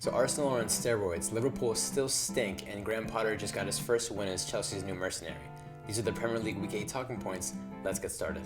So Arsenal are on steroids, Liverpool still stink, and Graham Potter just got his first win as Chelsea's new mercenary. These are the Premier League Week 8 talking points. Let's get started.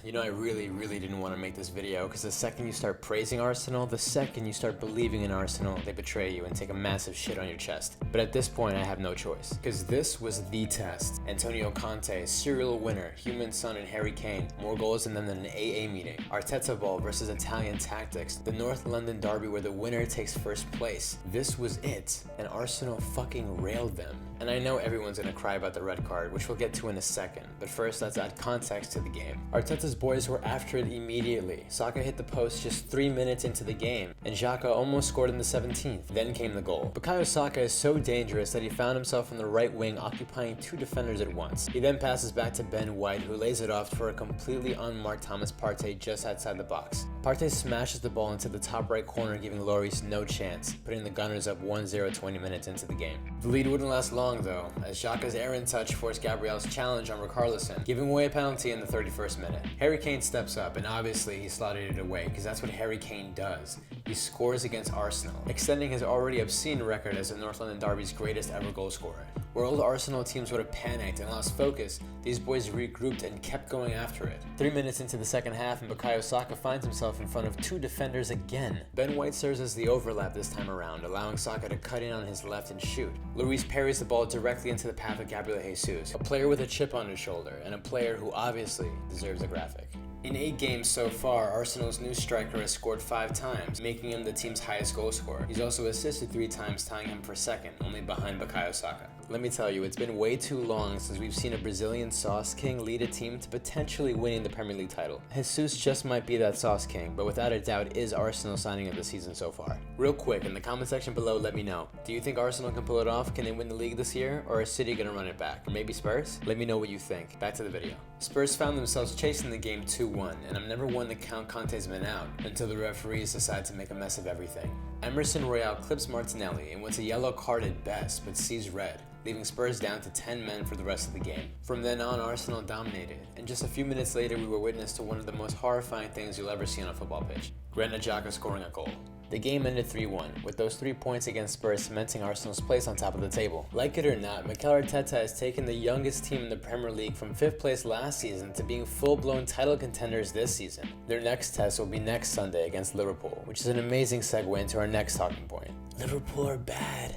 You know, I really didn't want to make this video because the second you start praising Arsenal, the second you start believing in Arsenal, they betray you and take a massive shit on your chest. But at this point, I have no choice because this was the test. Antonio Conte, serial winner, human son and Harry Kane, more goals than them than an AA meeting. Arteta ball versus Italian tactics, the North London derby where the winner takes first place. This was it, and Arsenal fucking railed them. And I know everyone's gonna cry about the red card, which we'll get to in a second, but first let's add context to the game. Arteta's boys were after it immediately. Saka hit the post just 3 minutes into the game, and Xhaka almost scored in the 17th. Then came the goal. Bukayo Saka is so dangerous that he found himself on the right wing occupying 2 defenders at once. He then passes back to Ben White, who lays it off for a completely unmarked Thomas Partey just outside the box. Partey smashes the ball into the top right corner, giving Lloris no chance, putting the Gunners up 1-0 20 minutes into the game. The lead wouldn't last long though, as Xhaka's errant touch forced Gabriel's challenge on Richarlison, giving away a penalty in the 31st minute. Harry Kane steps up, and obviously he slotted it away, because that's what Harry Kane does. He scores against Arsenal, extending his already obscene record as the North London derby's greatest ever goal scorer. Where old Arsenal teams would have panicked and lost focus, these boys regrouped and kept going after it. 3 minutes into the second half, and Bukayo Saka finds himself in front of 2 defenders again. Ben White serves as the overlap this time around, allowing Saka to cut in on his left and shoot. Lloris parries the ball directly into the path of Gabriel Jesus, a player with a chip on his shoulder, and a player who obviously deserves a graphic. In 8 games so far, Arsenal's new striker has scored 5 times, making him the team's highest goal scorer. He's also assisted 3 times, tying him for second, only behind Bukayo Saka. Let me tell you, it's been way too long since we've seen a Brazilian sauce king lead a team to potentially winning the Premier League title. Jesus just might be that sauce king, but without a doubt is Arsenal's signing of the season so far. Real quick, in the comment section below, let me know. Do you think Arsenal can pull it off? Can they win the league this year? Or is City gonna run it back? Or maybe Spurs? Let me know what you think. Back to the video. Spurs found themselves chasing the game 2-1, and I'm never one to count Conte's men out until the referees decide to make a mess of everything. Emerson Royal clips Martinelli in what's a yellow card at best, but sees red, leaving Spurs down to 10 men for the rest of the game. From then on, Arsenal dominated, and just a few minutes later we were witness to one of the most horrifying things you'll ever see on a football pitch. Granit Xhaka scoring a goal. The game ended 3-1, with those 3 points against Spurs cementing Arsenal's place on top of the table. Like it or not, Mikel Arteta has taken the youngest team in the Premier League from 5th place last season to being full-blown title contenders this season. Their next test will be next Sunday against Liverpool, which is an amazing segue into our next talking point. Liverpool are bad.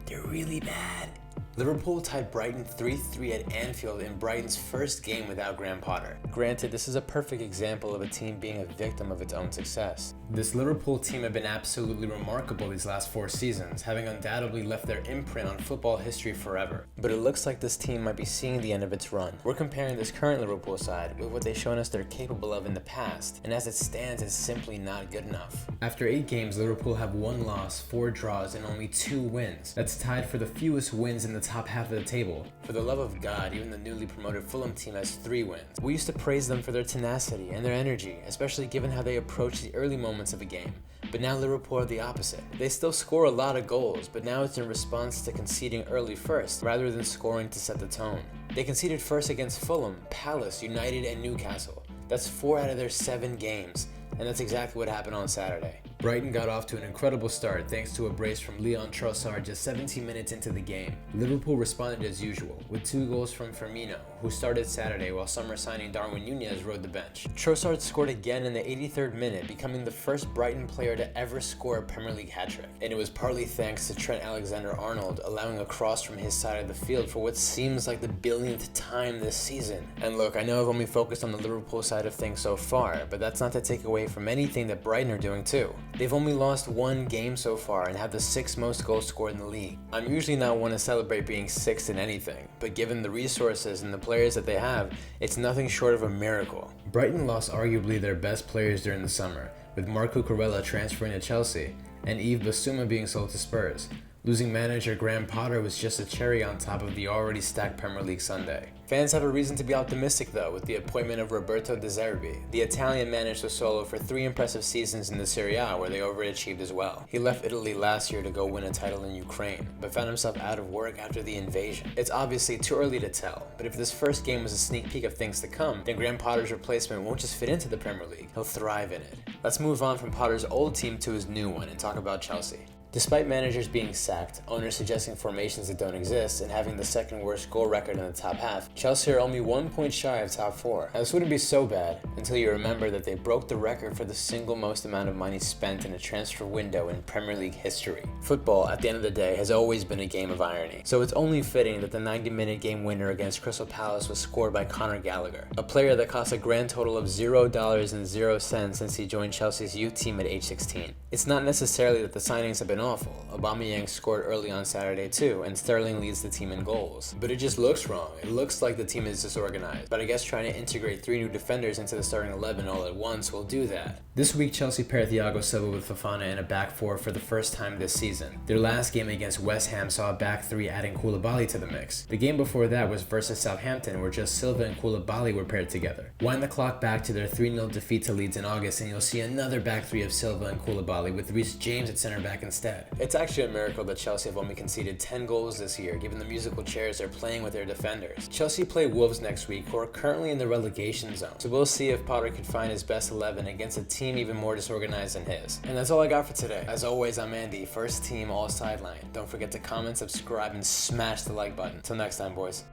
They're really bad. Liverpool tied Brighton 3-3 at Anfield in Brighton's first game without Graham Potter. Granted, this is a perfect example of a team being a victim of its own success. This Liverpool team have been absolutely remarkable these last 4 seasons, having undoubtedly left their imprint on football history forever. But it looks like this team might be seeing the end of its run. We're comparing this current Liverpool side with what they've shown us they're capable of in the past, and as it stands, it's simply not good enough. After 8 games, Liverpool have 1 loss, 4 draws, and only 2 wins. That's tied for the fewest wins in the top half of the table. For the love of God, even the newly promoted Fulham team has 3 wins. We used to praise them for their tenacity and their energy, especially given how they approach the early moments of a game. But now Liverpool are the opposite. They still score a lot of goals, but now it's in response to conceding early first, rather than scoring to set the tone. They conceded first against Fulham, Palace, United, and Newcastle. That's 4 out of their 7 games, and that's exactly what happened on Saturday. Brighton got off to an incredible start thanks to a brace from Leon Trossard just 17 minutes into the game. Liverpool responded as usual, with 2 goals from Firmino, who started Saturday while summer signing Darwin Núñez rode the bench. Trossard scored again in the 83rd minute, becoming the first Brighton player to ever score a Premier League hat-trick. And it was partly thanks to Trent Alexander-Arnold allowing a cross from his side of the field for what seems like the billionth time this season. And look, I know I've only focused on the Liverpool side of things so far, but that's not to take away from anything that Brighton are doing too. They've only lost 1 game so far and have the 6th most goals scored in the league. I'm usually not one to celebrate being 6th in anything, but given the resources and the players that they have, it's nothing short of a miracle. Brighton lost arguably their best players during the summer, with Marco Cucurella transferring to Chelsea and Yves Bissouma being sold to Spurs. Losing manager Graham Potter was just a cherry on top of the already stacked Premier League Sunday. Fans have a reason to be optimistic though with the appointment of Roberto de Zerbi. The Italian managed Sassuolo for 3 impressive seasons in the Serie A where they overachieved as well. He left Italy last year to go win a title in Ukraine, but found himself out of work after the invasion. It's obviously too early to tell, but if this first game was a sneak peek of things to come, then Graham Potter's replacement won't just fit into the Premier League, he'll thrive in it. Let's move on from Potter's old team to his new one and talk about Chelsea. Despite managers being sacked, owners suggesting formations that don't exist, and having the second worst goal record in the top half, Chelsea are only 1 point shy of top 4. Now this wouldn't be so bad until you remember that they broke the record for the single most amount of money spent in a transfer window in Premier League history. Football, at the end of the day, has always been a game of irony, so it's only fitting that the 90-minute game winner against Crystal Palace was scored by Conor Gallagher, a player that cost a grand total of $0.00 since he joined Chelsea's youth team at age 16. It's not necessarily that the signings have been awful. Aubameyang scored early on Saturday too, and Sterling leads the team in goals. But it just looks wrong. It looks like the team is disorganized. But I guess trying to integrate 3 new defenders into the starting 11 all at once will do that. This week, Chelsea paired Thiago Silva with Fofana in a back 4 for the first time this season. Their last game against West Ham saw a back 3 adding Koulibaly to the mix. The game before that was versus Southampton, where just Silva and Koulibaly were paired together. Wind the clock back to their 3-0 defeat to Leeds in August, and you'll see another back 3 of Silva and Koulibaly with Reece James at center back instead. It's actually a miracle that Chelsea have only conceded 10 goals this year, given the musical chairs they're playing with their defenders. Chelsea play Wolves next week, who are currently in the relegation zone, so we'll see if Potter can find his best 11 against a team even more disorganized than his. And that's all I got for today. As always, I'm Andy, first team all Sideline. Don't forget to comment, subscribe, and smash the like button. Till next time, boys.